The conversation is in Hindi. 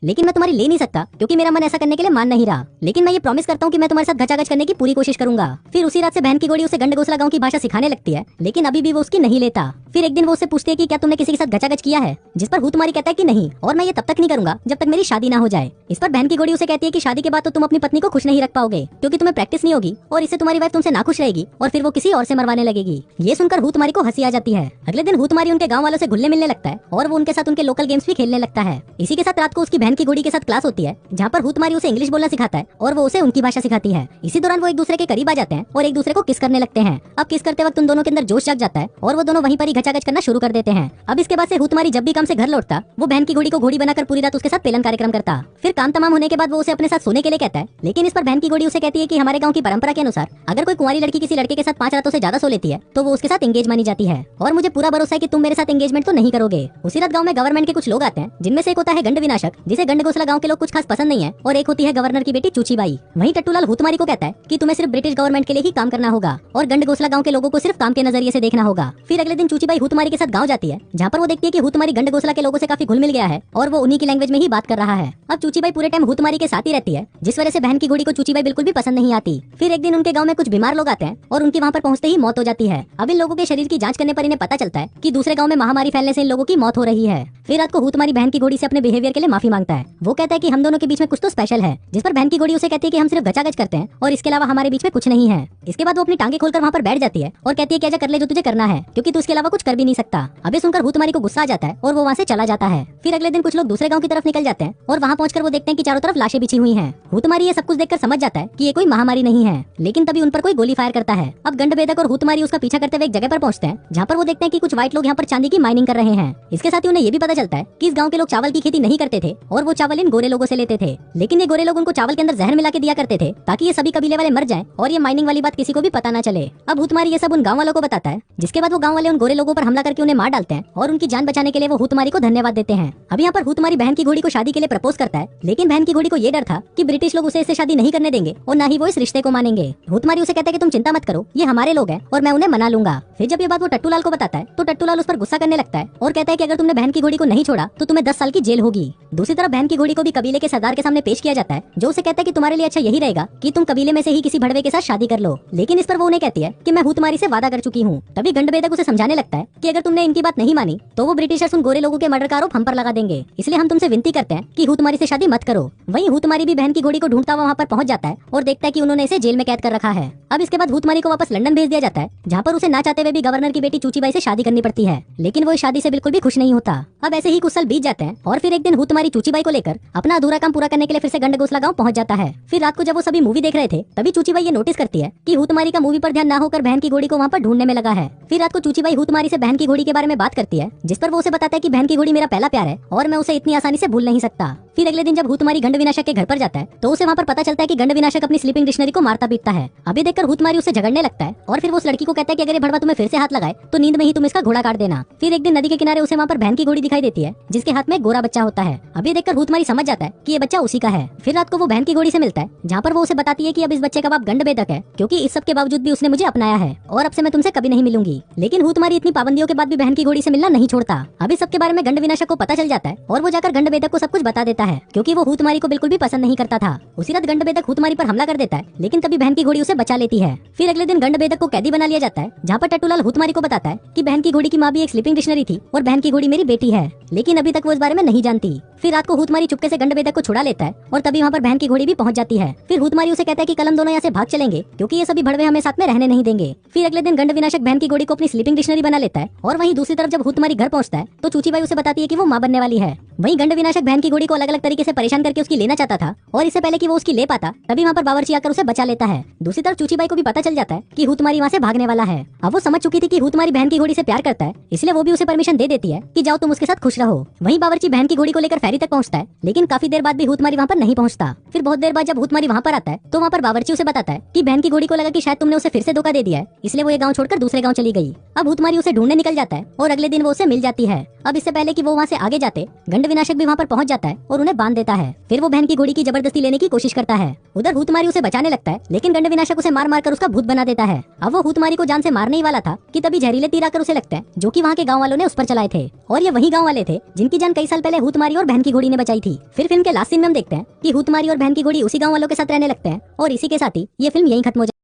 लेकिन मैं तुम्हारी ले नहीं सकता क्योंकि मेरा मन ऐसा करने के लिए मान नहीं रहा। लेकिन मैं ये प्रॉमिस करता हूँ कि मैं तुम्हारे साथ घचाघच करने की पूरी कोशिश करूंगा। फिर उसी रात से बहन की घोड़ी उसे गंडगोसला गांव की भाषा सिखाने लगती है, लेकिन अभी भी वो उसकी नहीं लेता। फिर एक दिन वो उससे पूछती है कि क्या तुमने किसी के साथ घचाघच किया है, जिस पर हूँ तुम्हारी कहता है कि नहीं, और मैं ये तब तक नहीं करूंगा जब तक मेरी शादी ना हो जाए। इस पर बहन की घोड़ी उसे कहती है कि शादी के बाद तो तुम अपनी पत्नी को खुश नहीं रख पाओगे क्योंकि तुम्हें प्रैक्टिस नहीं होगी और इससे तुम्हारी वाइफ तुमसे नाखुश रहेगी और फिर वो किसी और से मरवाने लगेगी। ये सुनकर हूँ तुम्हारी को हंसी आ जाती है। अगले दिन हूँ तुम्हारी उनके गाँव वालों से घुलने मिलने लगता है और वो उनके साथ उनके लोकल गेम्स भी खेलने लगता है। इसी के साथ रात को उसकी बहन की घोड़ी के साथ क्लास होती है जहाँ पर हूँ तुम्हारी उसे इंग्लिश बोलना सिखाता है और वो उसे उनकी भाषा सिखाती है। इसी दौरान वो एक दूसरे के करीब आ जाते हैं और एक दूसरे को किस करने लगते हैं। अब किस करते वक्त उन दोनों के अंदर जोश जाग जाता है और वो दोनों वहीं पर ही घचाघच करना शुरू कर देते हैं। अब इसके बाद से हूँ तुम्हारी जब भी काम से घर लौटता वो बहन की घोड़ी को घोड़ी बनाकर पूरी रात उसके साथ पेलन कार्यक्रम करता। फिर काम तमाम होने के बाद वो उसे अपने साथ सोने के लिए कहता है, लेकिन इस पर बहन की घोड़ी उसे कहती है कि हमारे गाँव की परंपरा के अनुसार अगर कोई कुंवारी लड़की किसी लड़के के साथ 5 रातों से ज्यादा सो लेती है तो वो उसके साथ एंगेज मानी जाती है और मुझे पूरा भरोसा है कि तुम मेरे साथ एंगेजमेंट तो नहीं करोगे। उसी रात गाँव में गवर्नमेंट के कुछ लोग आते हैं जिनमें से एक होता है गंड विनाशक, जिसे गंडगोसला गाँव के लोग कुछ खास पसंद नहीं है, और एक होती है गवर्नर की बेटी चूचीबाई। वहीं टट्टूलाल हुतमारी को कहता है कि तुम्हें सिर्फ ब्रिटिश गवर्नमेंट के लिए ही काम करना होगा और गंडगोसला गाँव के लोगों को सिर्फ काम के नजरिए से देखना होगा। फिर अगले दिन चूचीबाई हुतमारी के साथ गाँव जाती है जहाँ पर वो देखती है कि हुतमारी गंडगोसला के लोगों से काफी घुल मिल गया है और वो उन्हीं की लैंग्वेज में ही बात कर रहा है। अब चूचीबाई पूरे टाइम हुतमारी के साथ ही रहती है, जिस वजह से बहन की घोड़ी को चूचीबाई बिल्कुल भी पसंद नहीं आती। फिर एक दिन उनके गाँव में कुछ बीमार लोग आते हैं और उनकी वहाँ पर पहुँचते ही मौत हो जाती है। अब इन लोगों के शरीर की जाँच करने पर इन्हें पता चलता है कि दूसरे गाँव में महामारी फैलने से इन लोगों की मौत हो रही है। फिर रात को हुतमारी बहन की घोड़ी से अपने बिहेवियर के लिए माफी मांगता है। वो कहता है कि हम दोनों के बीच में कुछ तो स्पेशल है, जिस पर बहन की घोड़ी उसे कहती है कि हम सिर्फ घचाघच करते हैं और इसके अलावा हमारे बीच में कुछ नहीं है। इसके बाद वो अपनी टांगे खोलकर वहाँ पर बैठ जाती है और कहती है कि आजा कर ले जो तुझे करना है, क्योंकि तू इसके अलावा कुछ कर भी नहीं सकता। अबे सुनकर हुतमारी को गुस्सा आ जाता है और वो वहाँ से चला जाता है। फिर अगले दिन कुछ लोग दूसरे गाँव की तरफ निकल जाते हैं और वहाँ पहुंचकर वो देखते हैं कि चारों तरफ लाशें बिछी हुई हैं। हुतमारी ये सब कुछ देखकर समझ जाता है कि ये कोई महामारी नहीं है, लेकिन तभी उन पर कोई गोली फायर करता है। अब गंडबेदक और हुतमारी उसका पीछा करते हुए एक जगह पर पहुंचते हैं जहाँ पर वो देखते हैं कि कुछ व्हाइट लोग यहाँ पर चांदी की माइनिंग कर रहे हैं। इसके साथ ही उन्हें ये भी पता चलता है कि इस गाँव के लोग चावल की खेती नहीं करते थे और वो चावल इन गोरे लोगों से लेते थे, लेकिन ये गोरे लोग उनको चावल के अंदर जहर मिला के दिया करते थे ताकि ये सभी कबीले वाले मर जाएं और ये माइनिंग वाली बात किसी को भी पता ना चले। अब हुतमारी ये सब उन गाँव वालों को बताता है, जिसके बाद वो गाँव वाले उन गोरे लोगों पर हमला करके उन्हें मार डालते हैं और उनकी जान बचाने के लिए वो हुतमारी को धन्यवाद देते हैं। अब यहाँ पर हुतमारी बहन की घोड़ी को शादी के लिए प्रपोज करता है, लेकिन बहन की घोड़ी को ये डर था कि ब्रिटिश लोग उसे इससे शादी नहीं करने देंगे और न ही वो इस रिश्ते को मानेंगे। हुतमारी उसे कहता है कि तुम चिंता मत करो, ये हमारे लोग हैं और मैं उन्हें मना लूंगा। फिर जब ये बात वो टट्टूलाल को बताता है तो टट्टूलाल उस पर गुस्सा करने लगता है और कहता है कि अगर तुमने बहन की घोड़ी को नहीं छोड़ा तो तुम्हें 10 साल की जेल होगी। दूसरी तरफ बहन की घोड़ी को भी कबीले के सरदार के सामने पेश किया जाता है, जो उसे कहता है कि तुम्हारे लिए अच्छा यही रहेगा कि तुम कबीले में से ही किसी भड़वे के साथ शादी कर लो। लेकिन इस पर वो उन्हें कहती है कि मैं हुतमारी से वादा कर चुकी हूँ। तभी गंडबेदक उसे समझाने लगता है कि अगर तुमने इनकी बात नहीं मानी तो वो ब्रिटिशर्स उन गोरे लोगों के मर्डर का आरोप हम पर लगा देंगे, इसलिए हम तुमसे विनती करते हैं कि हुतमारी से शादी मत करो। वहीं हुतमारी भी बहन की घोड़ी को ढूंढता हुआ वहाँ पर पहुंच जाता है और देखता है कि उन्होंने इसे जेल में कैद कर रखा है। अब इसके बाद हुतमारी को वापस लंदन भेज दिया जाता है, जहाँ पर उसे ना चाहते हुए भी गवर्नर की बेटी चूचीबाई से शादी करनी पड़ती है, लेकिन वो इस शादी से बिल्कुल भी खुश नहीं होता। अब ऐसे ही कुछ साल बीत जाते हैं और फिर एक दिन हुतमारी चूचीबाई को लेकर अपना अधूरा काम पूरा करने के लिए फिर से गंडगोसला गाँव पहुंच जाता है। फिर रात को जब वो सभी मूवी देख रहे थे तभी चूचीबाई ये नोटिस करती है कि हुतमारी का मूवी पर ध्यान ना होकर बहन की घोड़ी को वहाँ पर ढूंढने में लगा है। फिर रात को चूचीबाई हुतमारी से बहन की घोड़ी के बारे में बात करती है, जिस पर वो उसे बताता है कि बहन की घोड़ी मेरा पहला प्यार है और मैं उसे इतनी आसानी से भूल नहीं सकता। फिर अगले दिन जब हुतमारी गंड विनाशक के घर पर जाता है तो उसे वहाँ पर पता चलता है कि गंड विनाशक अपनी स्लीपिंग डिक्शनरी को मारता पीटता है। अभी देखकर हुतमारी उससे झगड़ने लगता है और फिर वो उस लड़की को कहता है कि अगर ये भड़वा तुम्हें फिर से हाथ लगाए तो नींद में ही तुम इसका घोड़ा काट देना। फिर एक दिन नदी के किनारे उसे वहाँ पर बहन की घोड़ी दिखाई देती है, जिसके हाथ में एक गोरा बच्चा होता है। अभी देखकर हुतमारी समझ जाता है कि ये बच्चा उसी का है। फिर रात को वो बहन की घोड़ी से मिलता है, जहाँ पर वो उसे बताती है कि अब इस बच्चे का बाप गंडबेदक है, क्योंकि इस सब के बावजूद भी उसने मुझे अपनाया है और अब से मैं तुमसे कभी नहीं मिलूंगी। लेकिन हुतमारी इतनी पाबंदियों के बाद भी बहन की घोड़ी से मिलना नहीं छोड़ता। अभी सबके बारे में गंड विनाशक को पता चल जाता है और वो जाकर गंडबेदक को सब कुछ बता देता है, क्योंकि वो हुतमारी को बिल्कुल भी पसंद नहीं करता था। उसी रात गंडबेदक हुतमारी पर हमला कर देता है, लेकिन तभी बहन की घोड़ी उसे बचा लेती है। फिर अगले दिन गंडबेदक को कैदी बना लिया जाता है, जहाँ पर टट्टूलाल हुतमारी को बताता है कि बहन की घोड़ी की माँ भी एक स्लीपिंग डिक्शनरी थी और बहन की घोड़ी मेरी बेटी है, लेकिन अभी तक वो इस बारे में नहीं जानती। फिर रात को हुतमारी चुपके से गंडबेदक को छुड़ा लेता है और तभी वहाँ पर बहन की घोड़ी भी पहुंच जाती है। फिर हुतमारी उसे कहता है कि कल हम दोनों यहाँ से भाग चलेंगे, क्योंकि ये सभी भड़वे हमें साथ में रहने नहीं देंगे। फिर अगले दिन गंड विनाशक बहन की घोड़ी को अपनी स्लीपिंग डिक्शनरी बना लेता है और वहीं दूसरी तरफ जब हुतमारी घर पहुंचता है तो चूचीबाई उसे बताती है कि वो माँ बनने वाली है। वहीं गंड विनाशक बहन की घोड़ी को अलग अलग तरीके से परेशान करके उसकी लेना चाहता था और इससे पहले कि वो उसकी ले पाता तभी वहाँ पर बावर्ची आकर उसे बचा लेता है। दूसरी तरफ चूचीबाई को भी पता चल जाता है कि हुतमारी वहाँ से भागने वाला है। अब वो समझ चुकी थी कि हुतमारी बहन की घोड़ी से प्यार करता है, इसलिए वो भी उसे परमिशन दे देती है कि जाओ तुम उसके साथ खुश रहो। वहीं बावर्ची बहन की घोड़ी को लेकर फेरी तक पहुंचता है, लेकिन काफी देर बाद भी हुतमारी वहाँ पर नहीं पहुंचता। फिर बहुत देर बाद जब हुतमारी वहाँ पर आता है तो वहाँ पर बावर्ची उसे बताता है कि बहन की घोड़ी को लगा कि शायद तुमने उसे फिर से धोखा दे दिया है, इसलिए वो ये गाँव छोड़कर दूसरे गाँव चली गई। अब हुतमारी उसे ढूंढने निकल जाता है और अगले दिन वो उसे मिल जाती है। अब इससे पहले कि वो वहाँ से आगे जाते गंड विनाशक भी वहाँ पर पहुँच जाता है और उन्हें उन्हें बांध देता है। फिर वो बहन की घोड़ी की जबरदस्ती लेने की कोशिश करता है। उधर हुतमारी उसे बचाने लगता है, लेकिन गंड विनाशक उसे मार मार कर उसका भूत बना देता है। अब वो हुतमारी को जान से मारने ही वाला था कि तभी जहरीले तीर आकर उसे लगता है, जो कि वहाँ के गाँव वालों ने उस पर चलाए थे। और ये वही गाँव वाले थे जिनकी जान कई साल पहले हुतमारी और बहन की घोड़ी ने बचाई थी। फिर फिल्म के लास्ट सीन में हम देखते हैं कि हुतमारी और बहन की घोड़ी उसी गाँव वालों के साथ रहने लगते हैं और इसी के साथ ही ये फिल्म यहीं खत्म हो